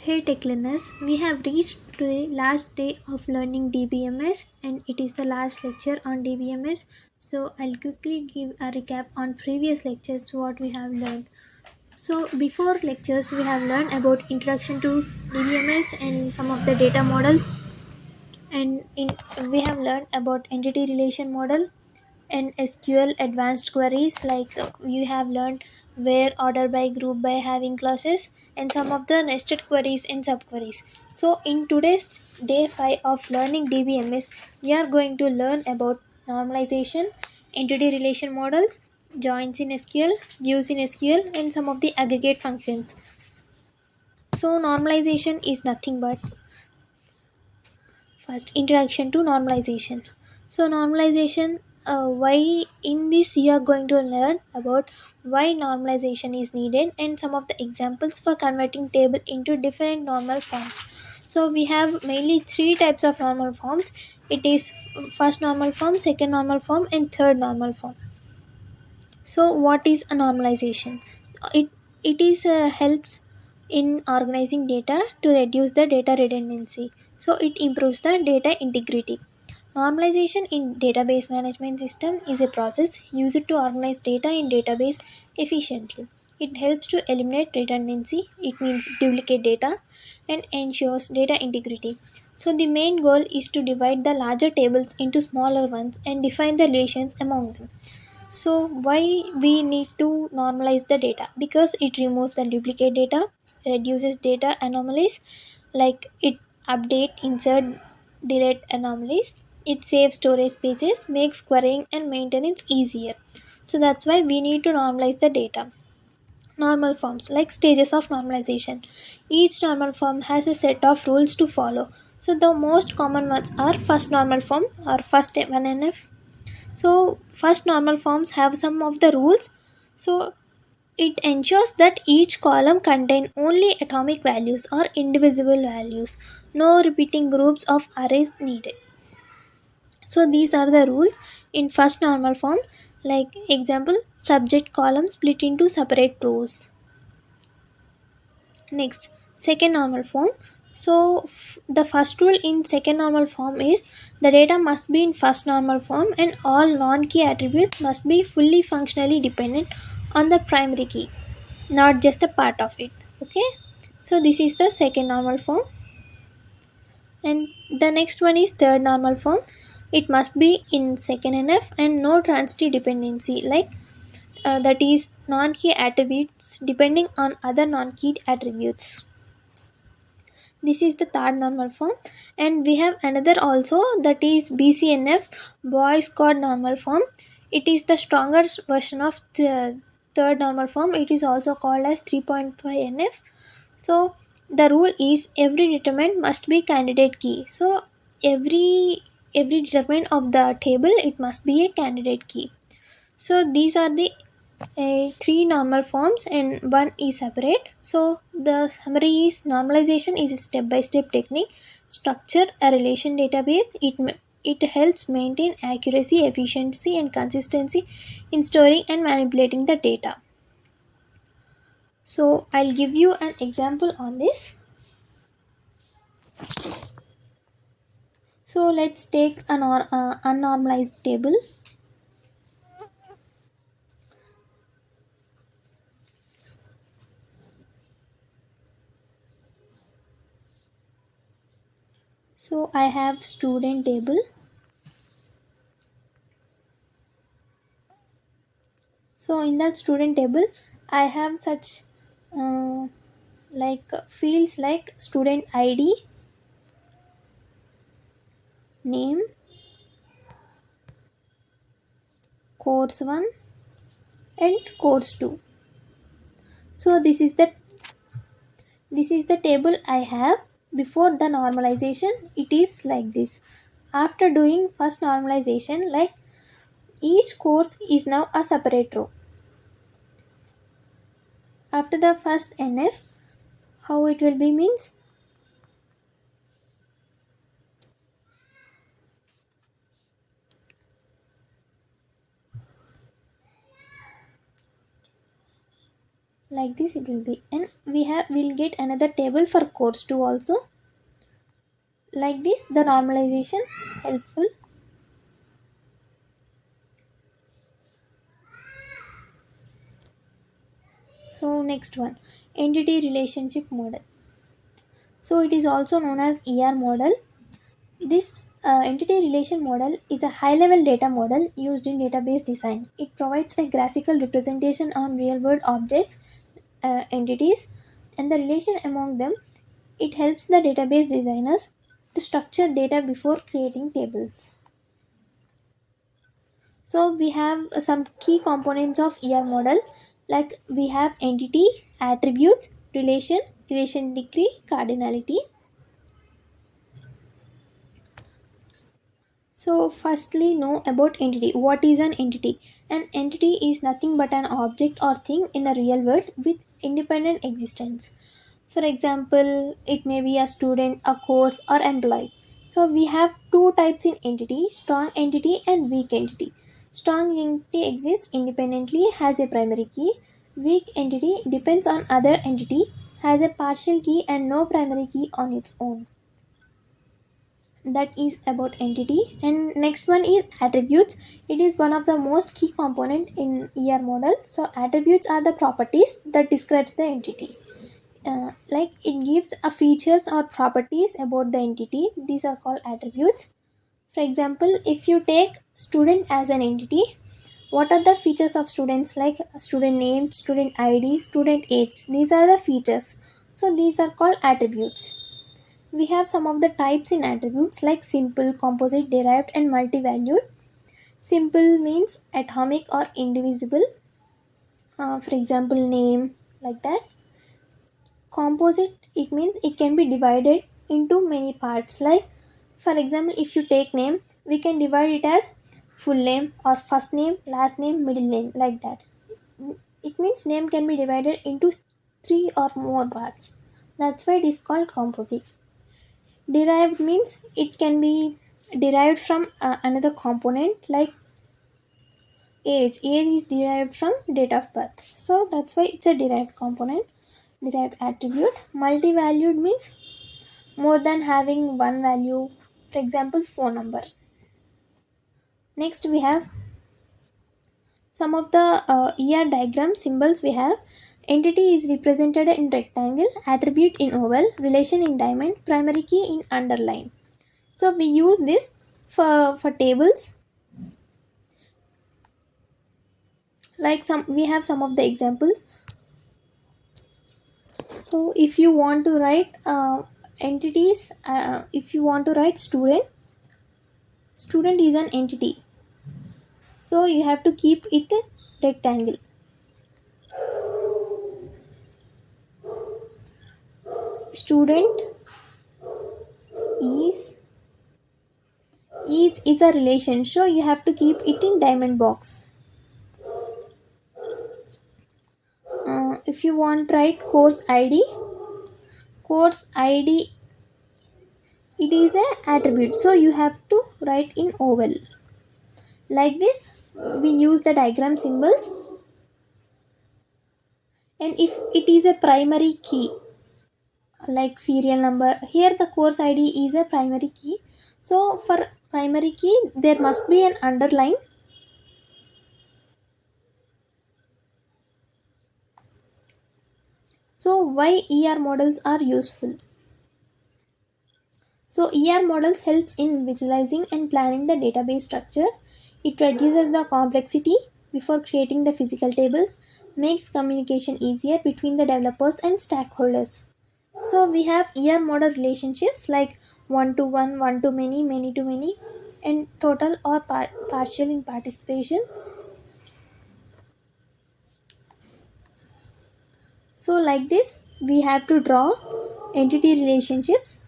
Hey tech learners, we have reached to the last day of learning DBMS and it is the last lecture on DBMS. So I'll quickly give a recap on previous lectures what we have learned. So before lectures we have learned about introduction to DBMS and some of the data models, and we have learned about entity relation model and SQL advanced queries, like you have learned where order by group by having classes and some of the nested queries and subqueries. So in today's day 5 of learning DBMS, we are going to learn about normalization, entity relation models, joins in SQL, views in SQL, and some of the aggregate functions. So normalization is nothing but first introduction to normalization. So normalization, why in this you are going to learn about why normalization is needed and some of the examples for converting table into different normal forms. So we have mainly three types of normal forms. It is first normal form, second normal form, and third normal form. So what is a normalization? It helps in organizing data to reduce the data redundancy. So it improves the data integrity. Normalization in database management system is a process used to organize data in database efficiently. It helps to eliminate redundancy, it means duplicate data, and ensures data integrity. So the main goal is to divide the larger tables into smaller ones and define the relations among them. So why we need to normalize the data? Because it removes the duplicate data, reduces data anomalies, like it update, insert, delete anomalies. It saves storage spaces, makes querying and maintenance easier. So that's why we need to normalize the data. Normal forms, like stages of normalization. Each normal form has a set of rules to follow. So the most common ones are first normal form or first 1NF. So first normal forms have some of the rules. So it ensures that each column contain only atomic values or indivisible values. No repeating groups of arrays needed. So these are the rules in first normal form. Like example, subject column split into separate rows. Next, second normal form. So the first rule in second normal form is the data must be in first normal form and all non-key attributes must be fully functionally dependent on the primary key, not just a part of it. Okay. So this is the second normal form, and the next one is third normal form. It must be in second NF and no transitive dependency, like that is non-key attributes depending on other non-key attributes. This is the third normal form, and we have another also, that is BCNF, Boy's Code normal form. It is the stronger version of the third normal form. It is also called as 3.5 NF. So the rule is every determinant must be candidate key. So every determinant of the table, it must be a candidate key. So these are the three normal forms and one is separate. So the summary is normalization is a step-by-step technique. Structure a relation database. It helps maintain accuracy, efficiency, and consistency in storing and manipulating the data. So I'll give you an example on this. So let's take an unnormalized table. So I have student table. So in that student table, I have such uh, fields like student ID, name, course 1, and course 2. So this is the table I have. Before the normalization, it is like this. After doing first normalization, like each course is now a separate row. After the first NF, how it will be means, Like this it will be, and we'll get another table for course 2 also. Like this the normalization helpful. So next one, entity relationship model. So it is also known as ER model. This entity relation model is a high level data model used in database design. It provides a graphical representation on real world objects, entities, and the relation among them. It helps the database designers to structure data before creating tables. So we have some key components of ER model, like we have entity, attributes, relation degree, cardinality. So, firstly, know about entity. What is an entity? An entity is nothing but an object or thing in a real world with independent existence. For example, it may be a student, a course, or employee. So, we have two types in entity, strong entity and weak entity. Strong entity exists independently, has a primary key. Weak entity depends on other entity, has a partial key and no primary key on its own. That is about entity. And next one is attributes. It is one of the most key component in model. So attributes are the properties that describes the entity. Like it gives a features or properties about the entity. These are called attributes. For example, if you take student as an entity, what are the features of students? Like student name, student id, student age. These are the features. So these are called attributes. We have some of the types in attributes like simple, composite, derived, and multivalued. Simple means atomic or indivisible. For example, name, like that. Composite, it means it can be divided into many parts. Like, for example, if you take name, we can divide it as full name or first name, last name, middle name, like that. It means name can be divided into three or more parts. That's why it is called composite. Derived means it can be derived from another component like age. Age is derived from date of birth. So that's why it's a derived component, derived attribute. Multi-valued means more than having one value. For example, phone number. Next we have some of the diagram symbols we have. Entity is represented in rectangle, attribute in oval, relation in diamond, primary key in underline. So we use this for tables. Like some we have some of the examples. So if you want to write entities, if you want to write student is an entity, so you have to keep it a rectangle. Student is is a relation, so you have to keep it in diamond box. If you want to write course id, it is a attribute, so you have to write in oval. Like this we use the diagram symbols. And if it is a primary key, like serial number, here the course id is a primary key. So for primary key there must be an underline. So why models are useful? So models helps in visualizing and planning the database structure. It reduces the complexity before creating the physical tables, makes communication easier between the developers and stakeholders. So we have model relationships like one to one, one to many, many to many, and total or partial in participation. So like this we have to draw entity relationships.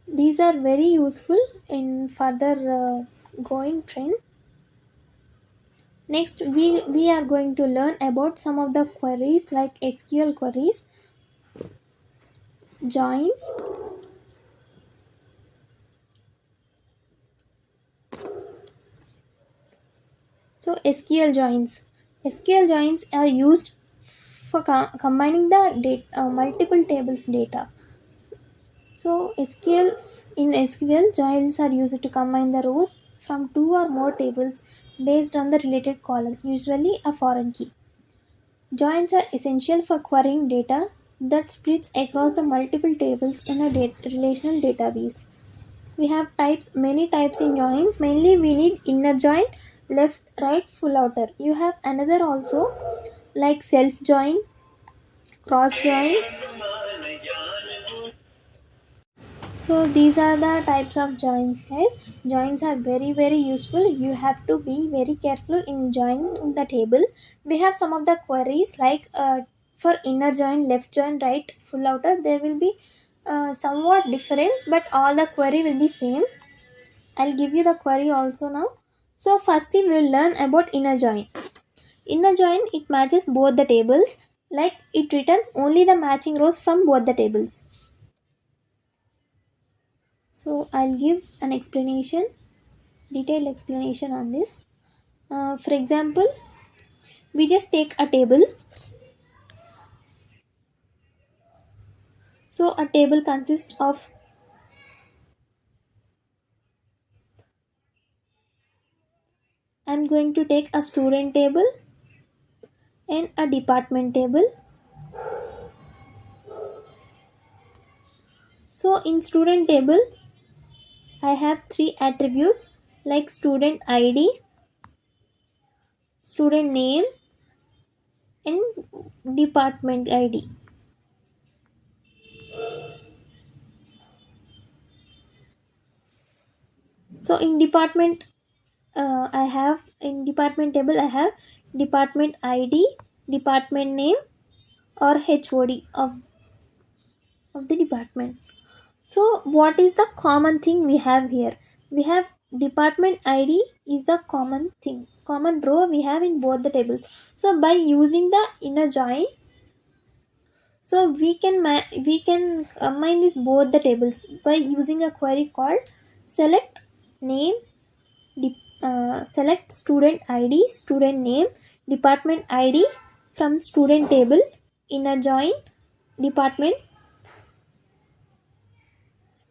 These are very useful in further going trend. Next we are going to learn about some of the queries like SQL queries, joins. So SQL joins. SQL joins are used for combining the multiple tables data. So SQL joins are used to combine the rows from two or more tables based on the related column, usually a foreign key. Joins are essential for querying data that splits across the multiple tables in a relational database. We have many types in joins. Mainly we need inner join, left, right, full outer. You have another also like self join, cross join. So these are the types of joins, guys. Joins are very useful. You have to be very careful in joining the table. We have some of the queries like for inner join, left join, right, full outer. There will be somewhat difference, but all the query will be same. I'll give you the query also now. So firstly, we'll learn about inner join. Inner join, it matches both the tables. Like it returns only the matching rows from both the tables. So I'll give an explanation, detailed explanation on this. For example, we just take a table. So a table consists of, I'm going to take a student table and a department table. So in student table, I have three attributes like student ID, student name, and department ID. So in department, I have in department table I have department ID, department name, or HOD of the department. So what is the common thing we have here? We have department ID is the common thing, common row we have in both the tables. So by using the inner join, so we can combine this both the tables by using a query called select name, select student ID, student name, department ID from student table, inner join, department,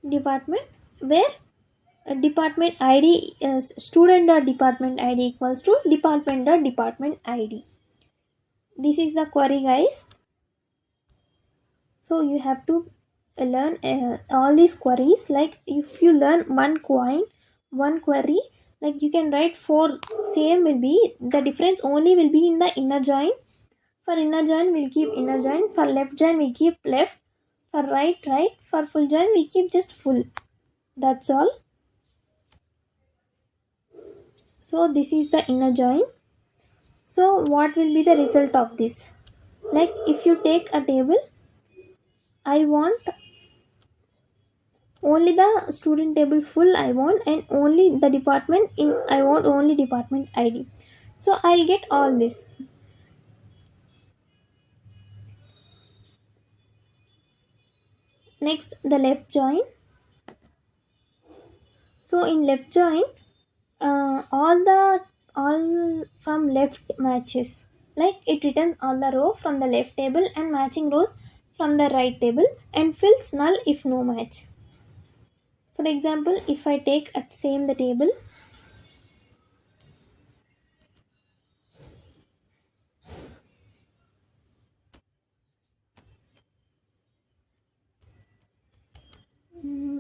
department, where department ID is student dot department ID equals to department dot department ID. This is the query, guys. So you have to learn all these queries. Like if you learn one query, like you can write four. Same will be the difference. Only will be in the inner join. For inner join, we'll keep inner join. For left join, we keep left. For right. For full join, we keep just full. That's all. So this is the inner join. So what will be the result of this? Like if you take a table, I want only the student table full I want, and only the department in I want only department ID. So I'll get all this. Next, the left join. So in left join, all from left matches. Like it returns all the row from the left table and matching rows from the right table and fills null if no match. For example, if I take at same the table,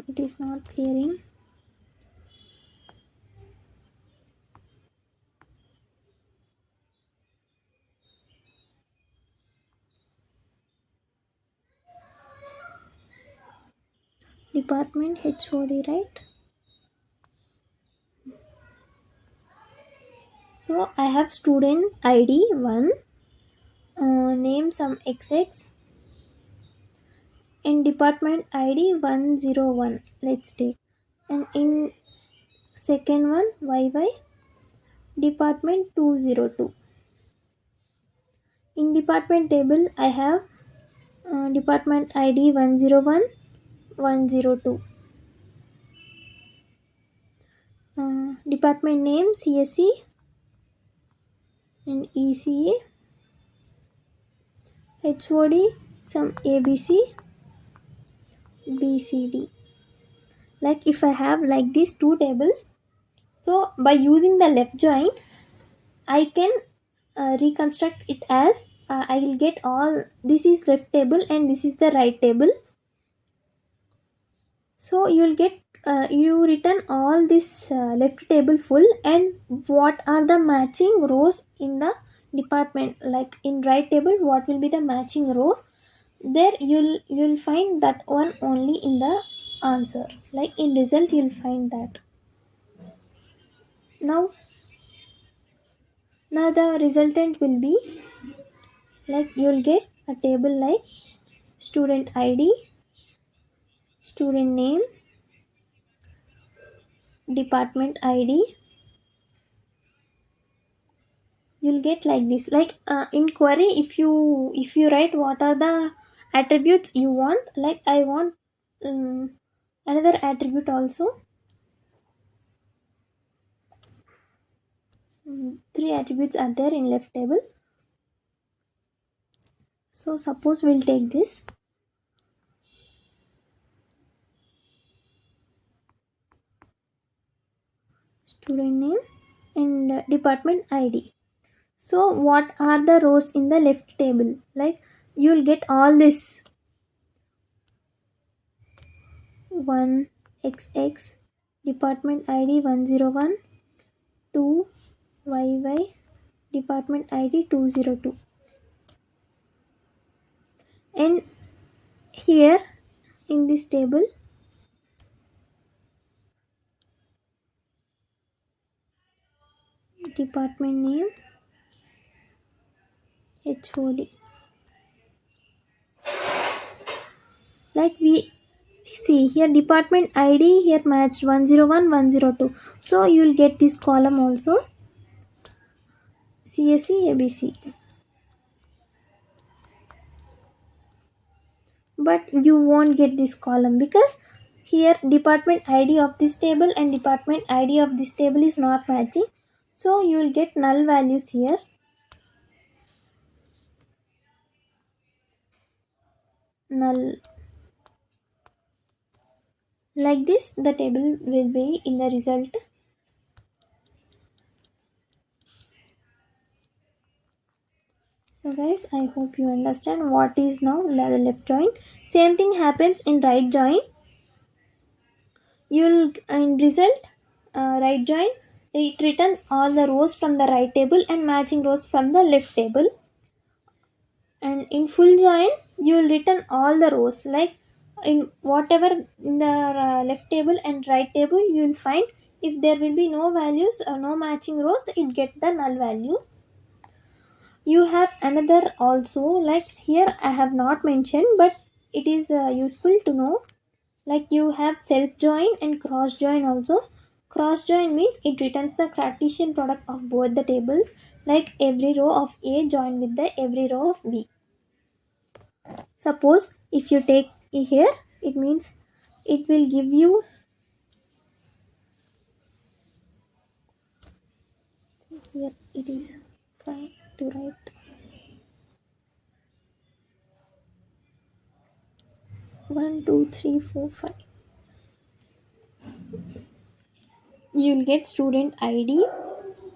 it is not clearing. Department HOD, right? So I have student ID 1, name some XX, in department ID 101. Let's take, and in second one YY department 202. In department table I have department ID 101, 102. Department name CSE and ECA, HOD, some ABC, BCD. Like if I have like these two tables, so by using the left join, I can reconstruct it as I will get all this is left table and this is the right table. So you'll get you return all this left table full and what are the matching rows in the department, like in right table what will be the matching rows, there you'll find that one only in the answer, like in result you'll find that. Now now the resultant will be like you'll get a table like student ID, student name, department ID. You'll get like this, like in query, if you write what are the attributes you want, like I want another attribute also. Three attributes are there in left table. So suppose we'll take this student name and department ID. So what are the rows in the left table, like you'll get all this 1XX, department ID 101, 2 YY, department ID 202. And here in this table, department name, HOD. Like we see here department ID here matched 101, 102. So you'll get this column also, CSE, ABC. But you won't get this column because here department ID of this table and department ID of this table is not matching. So you will get null values here. Null. Like this the table will be in the result. So guys, I hope you understand what is now the left join. Same thing happens in right join. You'll in result right join, it returns all the rows from the right table and matching rows from the left table. And in full join you will return all the rows, like in whatever in the left table and right table you will find, if there will be no values or no matching rows, it gets the null value. You have another also, like here I have not mentioned but it is useful to know, like you have self join and cross join also. Cross join means it returns the Cartesian product of both the tables, like every row of A joined with the every row of B. Suppose if you take here, it means it will give you here it is try to write 1 2 3 4 5. You'll get student ID,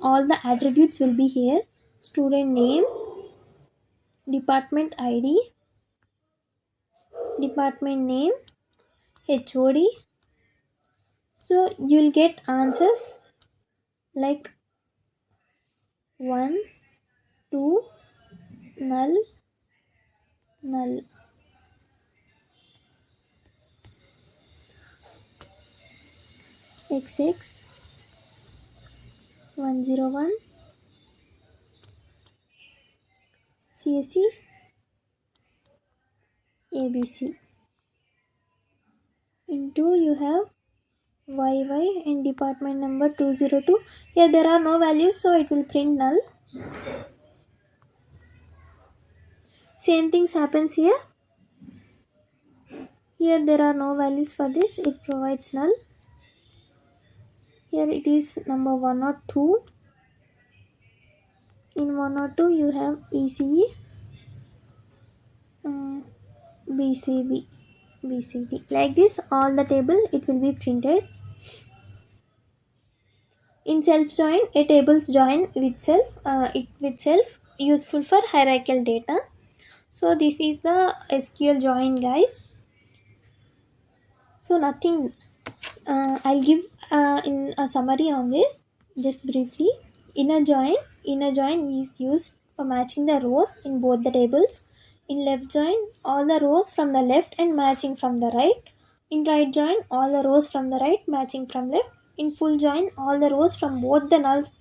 all the attributes will be here, student name, department ID, department name, HOD. So you'll get answers like 1 2 null null. XX 101, CSE, ABC. Into you have YY and department number 202. Here there are no values, so it will print null. Same things happens here. Here there are no values for this, it provides null. Here it is number 1 or 2. in 1 or 2 you have ECE, uh, BCB, BCB. Like this, all the table it will be printed. In self join, a tables join with self, it with self, useful for hierarchical data. So this is the SQL join, guys. So nothing. I'll give in a summary on this just briefly. Inner join is used for matching the rows in both the tables. In left join, all the rows from the left and matching from the right. In right join, all the rows from the right matching from left. In full join, all the rows from both the nulls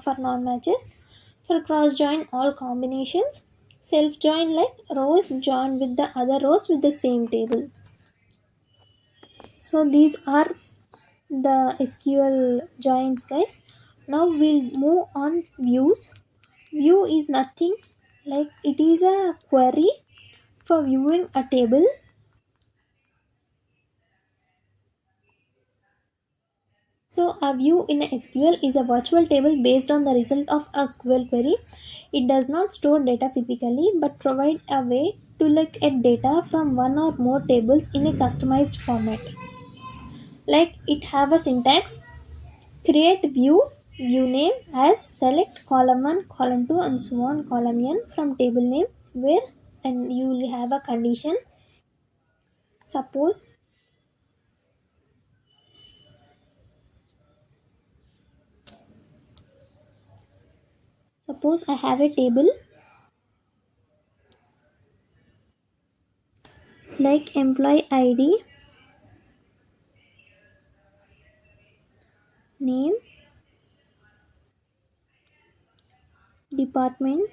for non-matches. For cross join, all combinations. Self join, like rows joined with the other rows with the same table. So these are the SQL joins, guys. Now we'll move on views. View is nothing like it is a query for viewing a table. So a view in a SQL is a virtual table based on the result of a SQL query. It does not store data physically but provide a way to look at data from one or more tables in a customized format. Like it have a syntax: create view name as select column 1, column 2 and so on, column n from table name, where and you will have a condition. Suppose suppose I have a table like employee ID, name, department,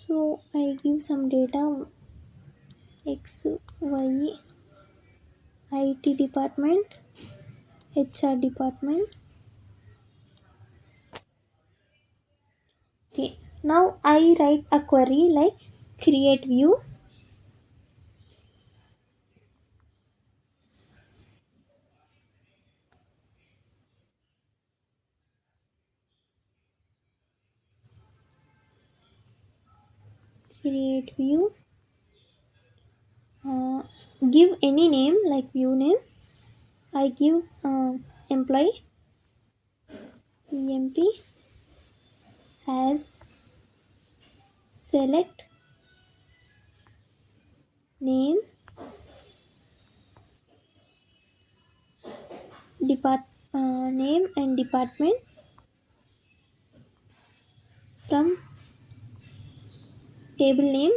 so I give some data X, Y, IT department, HR department. Okay, now I write a query like create view, create view, uh, give any name like view name. I give employee emp as select name, depart name and department from table name.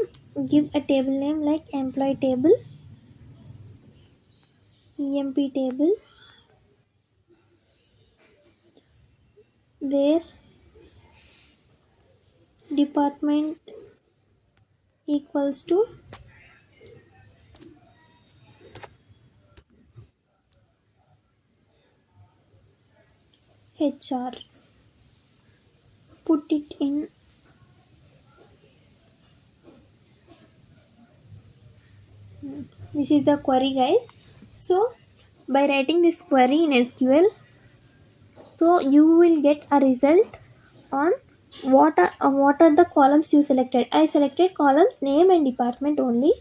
Give a table name like employee table, emp table, where department equals to HR. Put it in. This is the query, guys. So by writing this query in SQL, so you will get a result on what are the columns you selected. I selected columns name and department only,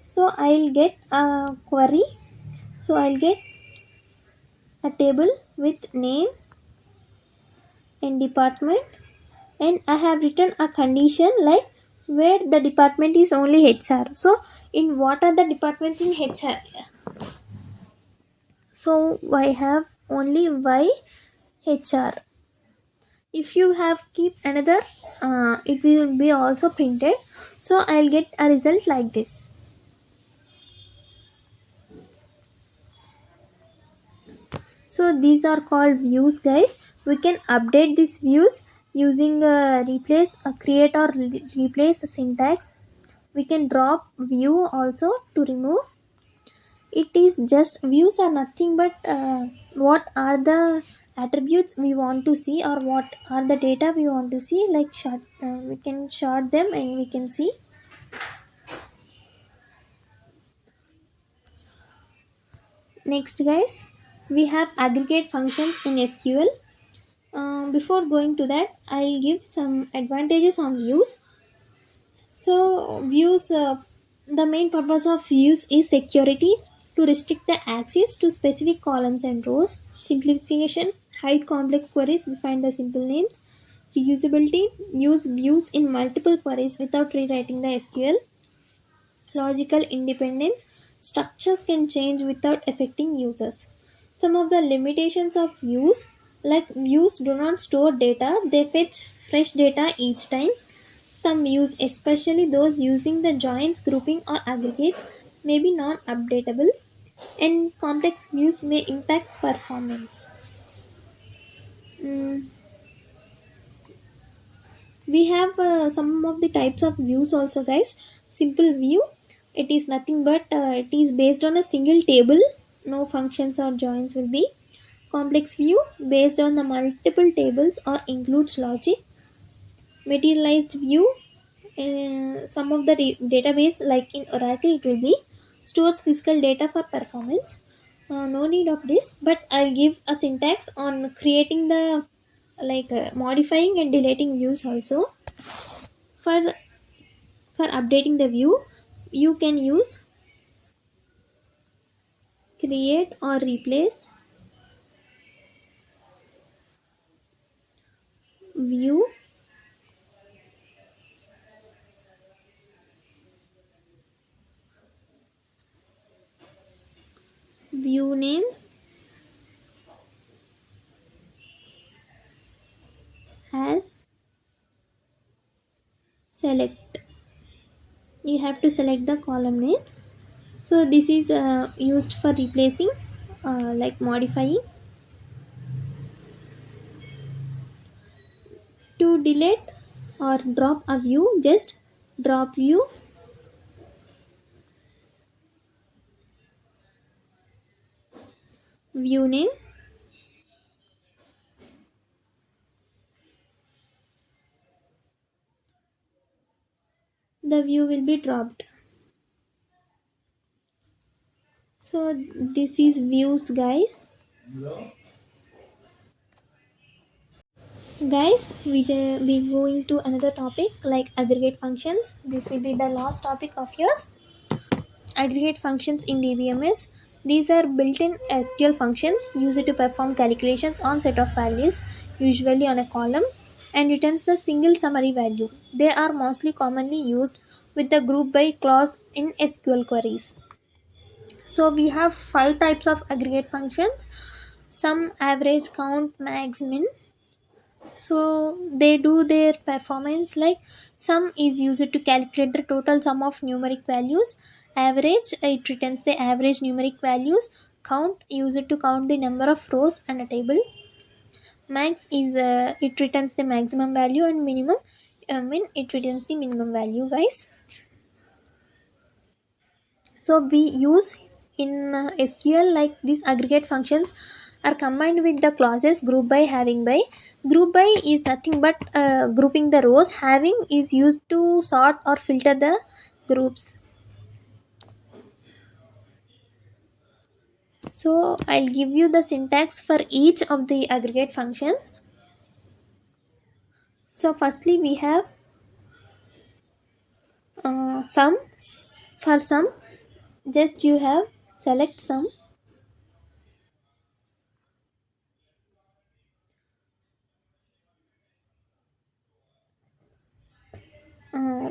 so I'll get a query. So I'll get a table with name and department, and I have written a condition like where the department is only HR. So in what are the departments in HR? So I have only Y HR. If you have keep another, it will be also printed. So I'll get a result like this. So these are called views, guys. We can update these views using replace create or replace syntax. We can drop view also to remove. It is just views are nothing but what are the attributes we want to see or what are the data we want to see, like we can short them and we can see. Next guys, we have aggregate functions in SQL. Before going to that, I'll give some advantages on views. So views, the main purpose of views is security, to restrict the access to specific columns and rows. Simplification, hide complex queries, we find the simple names. Reusability, use views in multiple queries without rewriting the SQL. Logical independence, structures can change without affecting users. Some of the limitations of views, like views do not store data, they fetch fresh data each time. Some views, especially those using the joins, grouping, or aggregates, may be non updatable, and complex views may impact performance. Mm, we have some of the types of views also, guys. Simple view, it is nothing but it is based on a single table, no functions or joins will be. Complex view, based on the multiple tables or includes logic. Materialized view, some of the database like in Oracle it will be stores physical data for performance. No need of this, but I'll give a syntax on creating the, like modifying and deleting views also. For for updating the view, you can use create or replace view, view name as select. You have to select the column names. So this is used for replacing, like modifying. To delete or drop a view, just drop view. View name, the view will be dropped. So this is views, guys. Guys, we going to another topic like aggregate functions. This will be the last topic of yours. Aggregate functions in DBMS. These are built-in SQL functions used to perform calculations on set of values, usually on a column, and returns the single summary value. They are mostly commonly used with the group by clause in SQL queries. So we have five types of aggregate functions. Sum, average, count, max, min. So they do their performance like sum is used to calculate the total sum of numeric values. Average, it returns the average numeric values. Count, used to count the number of rows and a table. Max is it returns the maximum value, and minimum, min, it returns the minimum value, guys. So we use in SQL, like these aggregate functions are combined with the clauses group by, having by. Group by is nothing but grouping the rows. Having is used to sort or filter the groups. So I'll give you the syntax for each of the aggregate functions. So firstly we have sum. For sum, just you have select sum.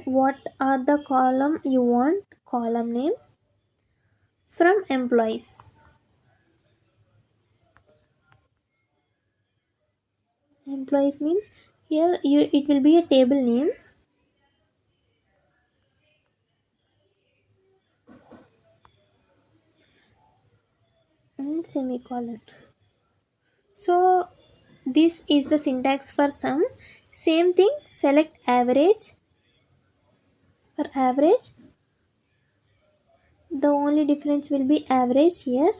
What are the column you want, column name from employees. Employees means here you, it will be a table name and semicolon. So this is the syntax for sum. Same thing, select average. For average, the only difference will be average here.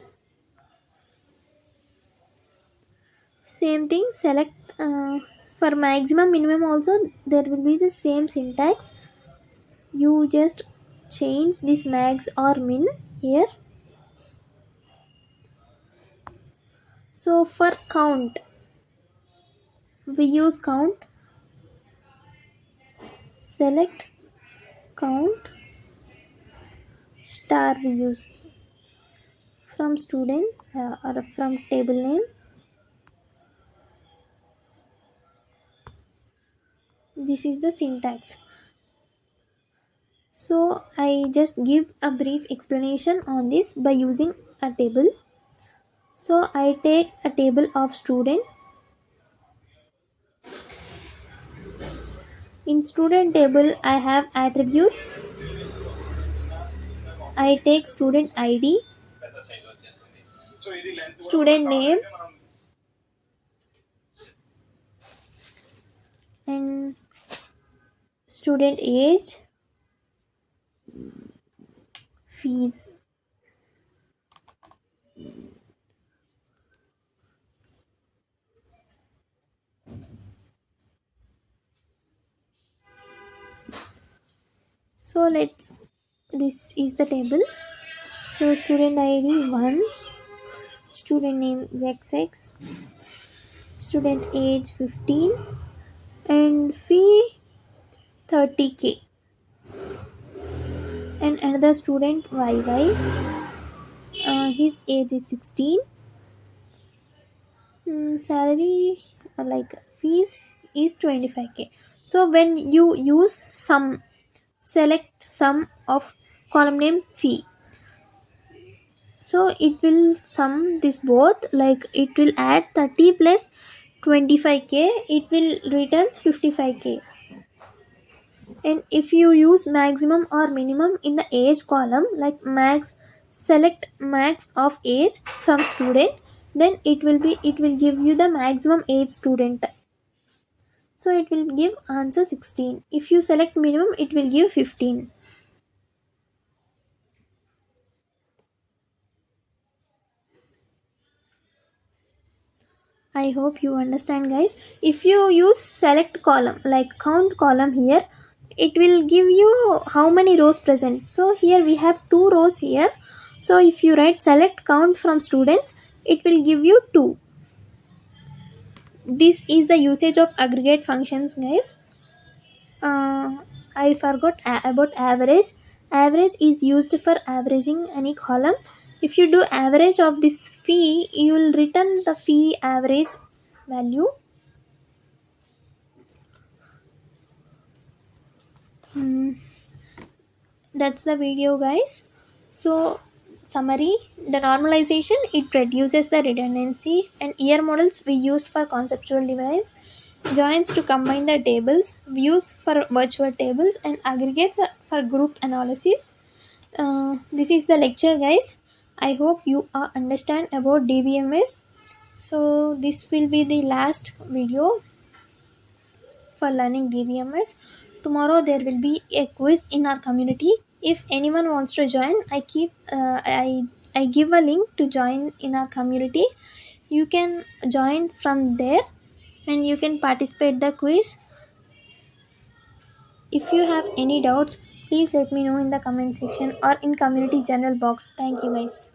Same thing, select for maximum minimum also there will be the same syntax. You just change this max or min here. So for count, we use count, select count star we use from student or from table name. This is the syntax. So I just give a brief explanation on this by using a table. So I take a table of student. In student table I have attributes. I take student ID, student name, and student age, fees. So let's, this is the table. So student ID 1, student name XX, student age 15, and fee 30k. And another student YY, his age is 16. Salary like fees is 25k. So when you use sum, select sum of column name fee, so it will sum this both, like it will add 30 plus 25k, it will returns 55k. And if you use maximum or minimum in the age column, like max, select max of age from student, then it will give you the maximum age student, so it will give answer 16. If you select minimum it will give 15. I hope you understand, guys. If you use select column like count column here, it will give you how many rows present. So here we have two rows here. So if you write select count from students, it will give you 2. This is the usage of aggregate functions, guys. I forgot about average. Average is used for averaging any column. If you do average of this fee, you will return the fee average value. Mm, that's the video, guys. So summary, the normalization, it reduces the redundancy, and year models we used for conceptual designs, joins to combine the tables, views for virtual tables, and aggregates for group analysis. This is the lecture, guys. I hope you understand about DBMS. So this will be the last video for learning DBMS. Tomorrow there will be a quiz in our community. If anyone wants to join, I give a link to join in our community. You can join from there and you can participate the quiz. If you have any doubts, please let me know in the comment section or in community general box. Thank you, guys.